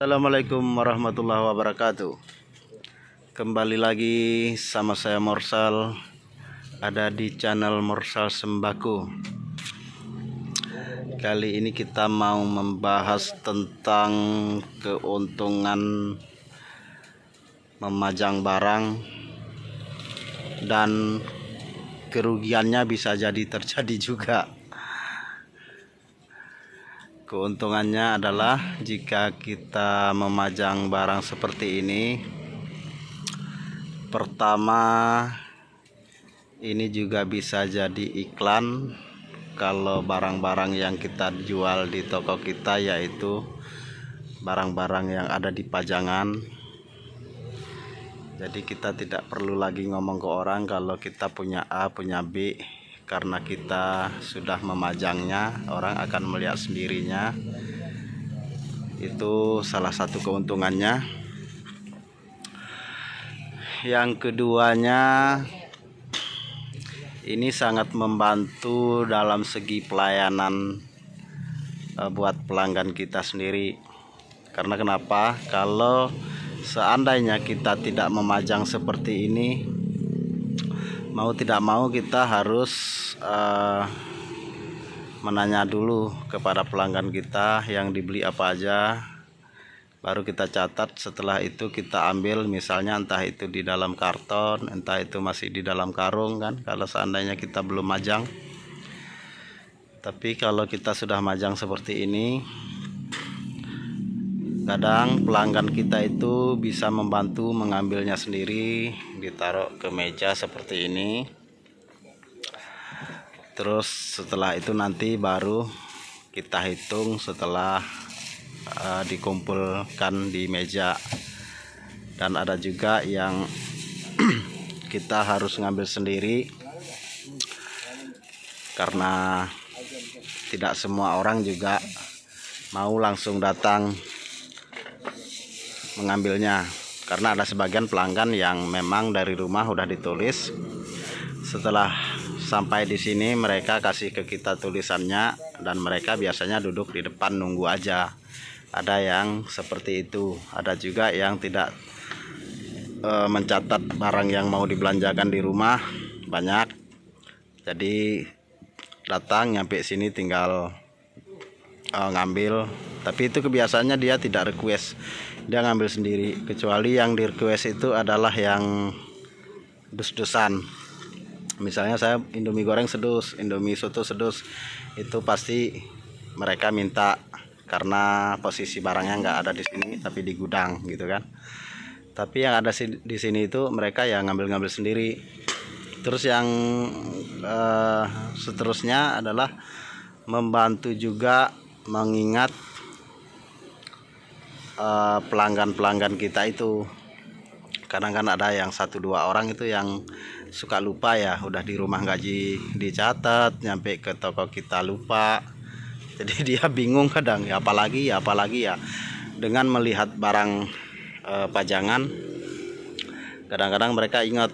Assalamualaikum warahmatullahi wabarakatuh. Kembali lagi sama saya Morsal, ada di channel Morsal Sembako. Kali ini kita mau membahas tentang keuntungan memajang barang dan kerugiannya bisa jadi terjadi juga. Keuntungannya adalah jika kita memajang barang seperti ini, pertama ini juga bisa jadi iklan kalau barang-barang yang kita jual di toko kita, yaitu barang-barang yang ada di pajangan. Jadi kita tidak perlu lagi ngomong ke orang kalau kita punya A, punya B. Karena kita sudah memajangnya, orang akan melihat sendirinya. Itu salah satu keuntungannya. Yang keduanya, ini sangat membantu dalam segi pelayanan buat pelanggan kita sendiri. Karena kenapa? Kalau seandainya kita tidak memajang seperti ini, mau tidak mau kita harus menanya dulu kepada pelanggan kita yang dibeli apa aja, baru kita catat. Setelah itu kita ambil, misalnya entah itu di dalam karton, entah itu masih di dalam karung kan, kalau seandainya kita belum majang. Tapi kalau kita sudah majang seperti ini, kadang pelanggan kita itu bisa membantu mengambilnya sendiri, ditaruh ke meja seperti ini. Terus setelah itu nanti baru kita hitung setelah dikumpulkan di meja. Dan ada juga yang kita harus ngambil sendiri, karena tidak semua orang juga mau langsung datang mengambilnya. Karena ada sebagian pelanggan yang memang dari rumah udah ditulis, setelah sampai di sini mereka kasih ke kita tulisannya, dan mereka biasanya duduk di depan nunggu aja. Ada yang seperti itu. Ada juga yang tidak mencatat barang yang mau dibelanjakan di rumah, banyak. Jadi datang nyampe sini tinggal ngambil. Tapi itu kebiasaannya dia tidak request, dia ngambil sendiri. Kecuali yang di request itu adalah yang dus-dusan. Misalnya saya Indomie goreng sedus, Indomie soto sedus, itu pasti mereka minta, karena posisi barangnya nggak ada di sini tapi di gudang gitu kan. Tapi yang ada di sini itu mereka yang ngambil sendiri. Terus yang seterusnya adalah membantu juga mengingat pelanggan-pelanggan kita itu. Kadang kan ada yang 1-2 orang itu yang suka lupa ya, udah di rumah gaji dicatat, nyampe ke toko kita lupa. Jadi dia bingung kadang, ya apalagi ya. Dengan melihat barang pajangan, kadang-kadang mereka ingat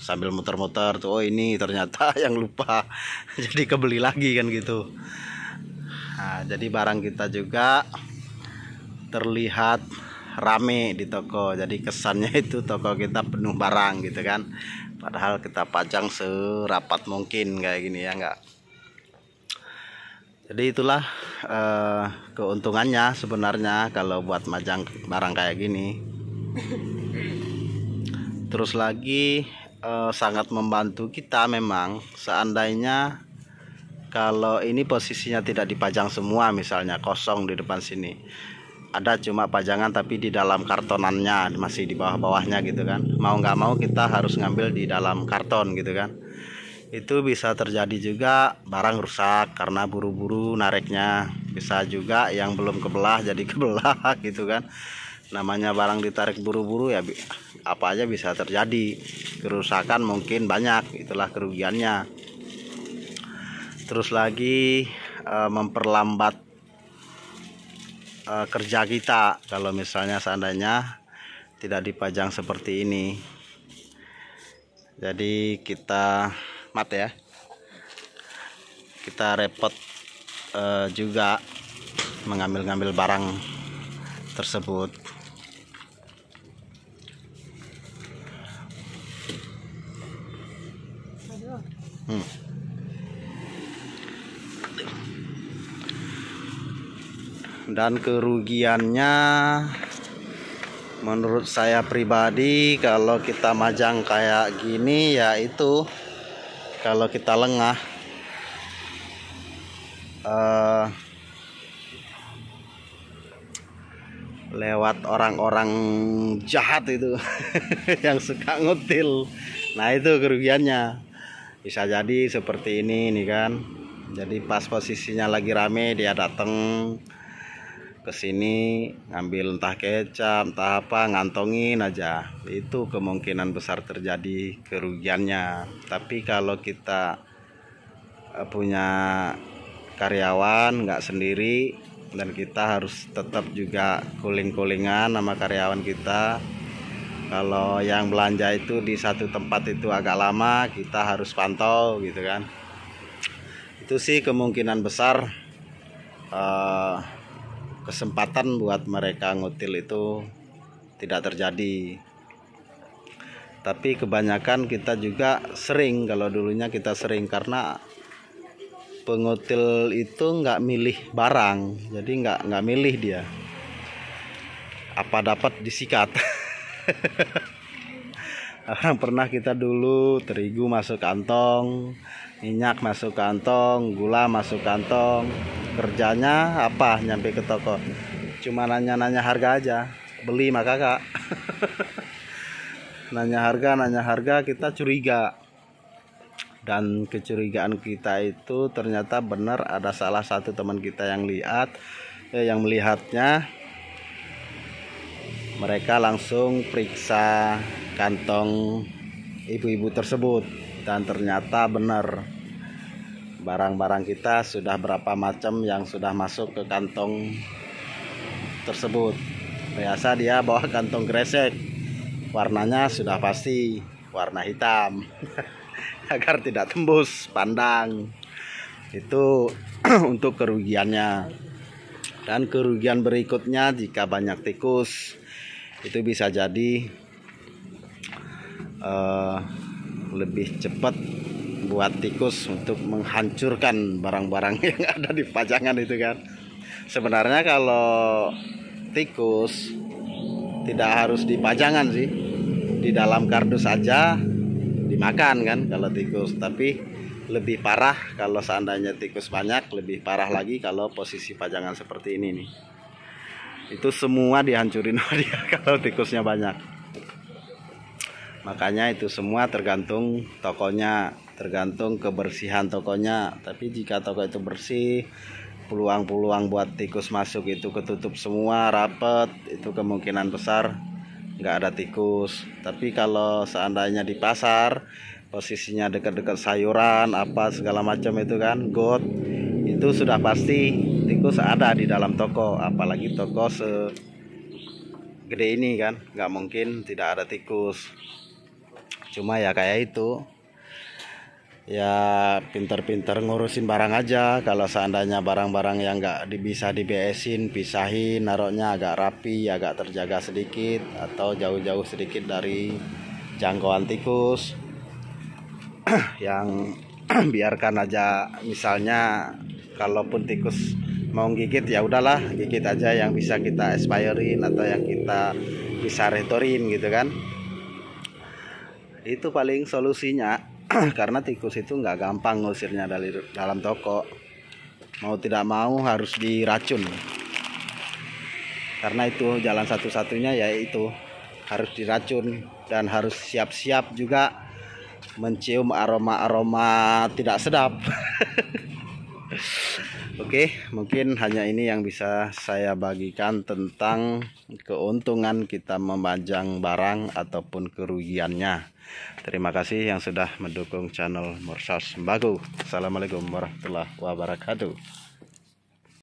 sambil muter-muter tuh, oh ini ternyata yang lupa. Jadi kebeli lagi kan gitu. Nah, jadi barang kita juga terlihat rame di toko, jadi kesannya itu toko kita penuh barang gitu kan. Padahal kita pajang serapat mungkin kayak gini ya, enggak. Jadi itulah keuntungannya sebenarnya kalau buat majang barang kayak gini. Terus lagi sangat membantu kita memang seandainya kalau ini posisinya tidak dipajang semua, misalnya kosong di depan sini, ada cuma pajangan tapi di dalam kartonannya masih di bawah-bawahnya gitu kan. Mau nggak mau kita harus ngambil di dalam karton gitu kan. Itu bisa terjadi juga barang rusak karena buru-buru nariknya. Bisa juga yang belum kebelah jadi kebelah gitu kan. Namanya barang ditarik buru-buru ya, apa aja bisa terjadi. Kerusakan mungkin banyak, itulah kerugiannya. Terus lagi memperlambat kerja kita kalau misalnya seandainya tidak dipajang seperti ini. Jadi kita kita repot juga mengambil-ngambil barang tersebut. Dan kerugiannya menurut saya pribadi kalau kita majang kayak gini, yaitu kalau kita lengah lewat orang-orang jahat itu yang suka ngutil. Nah, itu kerugiannya. Bisa jadi seperti ini nih kan. Jadi pas posisinya lagi rame dia datang ke sini ngambil entah kecap, entah apa, ngantongin aja. Itu kemungkinan besar terjadi kerugiannya. Tapi kalau kita punya karyawan, nggak sendiri, dan kita harus tetap juga kuling-kulingan sama karyawan kita. Kalau yang belanja itu di satu tempat itu agak lama, kita harus pantau gitu kan. Itu sih kemungkinan besar kesempatan buat mereka ngutil itu tidak terjadi. Tapi kebanyakan kita juga sering, kalau dulunya kita sering, karena pengutil itu nggak milih barang, jadi nggak milih dia. Apa dapat disikat. Pernah kita dulu terigu masuk kantong, minyak masuk kantong, gula masuk kantong. Kerjanya apa? Nyampe ke toko cuma nanya-nanya harga aja, beli mah kakak. nanya harga kita curiga. Dan kecurigaan kita itu ternyata benar, ada salah satu teman kita yang melihatnya. Mereka langsung periksa kantong ibu-ibu tersebut, dan ternyata benar barang-barang kita sudah berapa macam yang sudah masuk ke kantong tersebut. Biasa dia bawa kantong kresek, warnanya sudah pasti warna hitam. Agar tidak tembus pandang. Itu untuk kerugiannya. Dan kerugian berikutnya, jika banyak tikus, itu bisa jadi lebih cepat buat tikus untuk menghancurkan barang-barang yang ada di pajangan itu kan. Sebenarnya kalau tikus tidak harus di pajangan sih, di dalam kardus aja dimakan kan kalau tikus. Tapi lebih parah kalau seandainya tikus banyak, lebih parah lagi kalau posisi pajangan seperti ini nih. Itu semua dihancurin sama dia kalau tikusnya banyak. Makanya itu semua tergantung tokonya, tergantung kebersihan tokonya. Tapi jika toko itu bersih, peluang-peluang buat tikus masuk itu ketutup semua, rapet, itu kemungkinan besar nggak ada tikus. Tapi kalau seandainya di pasar, posisinya dekat-dekat sayuran apa segala macam itu kan, got, itu sudah pasti tikus ada di dalam toko. Apalagi toko segede ini kan, nggak mungkin tidak ada tikus. Cuma ya kayak itu, ya pinter-pinter ngurusin barang aja. Kalau seandainya barang-barang yang nggak bisa diberesin, pisahin, naruhnya agak rapi, agak terjaga sedikit, atau jauh-jauh sedikit dari jangkauan tikus. Yang biarkan aja, misalnya kalaupun tikus mau gigit, ya udahlah gigit aja yang bisa kita expirein atau yang kita bisa retorin gitu kan. Itu paling solusinya. Karena tikus itu nggak gampang ngusirnya dari dalam toko. Mau tidak mau harus diracun. Karena itu jalan satu-satunya, yaitu harus diracun. Dan harus siap-siap juga mencium aroma-aroma tidak sedap. Oke, mungkin hanya ini yang bisa saya bagikan tentang keuntungan kita memajang barang ataupun kerugiannya. Terima kasih yang sudah mendukung channel Morsas Sembako. Assalamualaikum warahmatullahi wabarakatuh.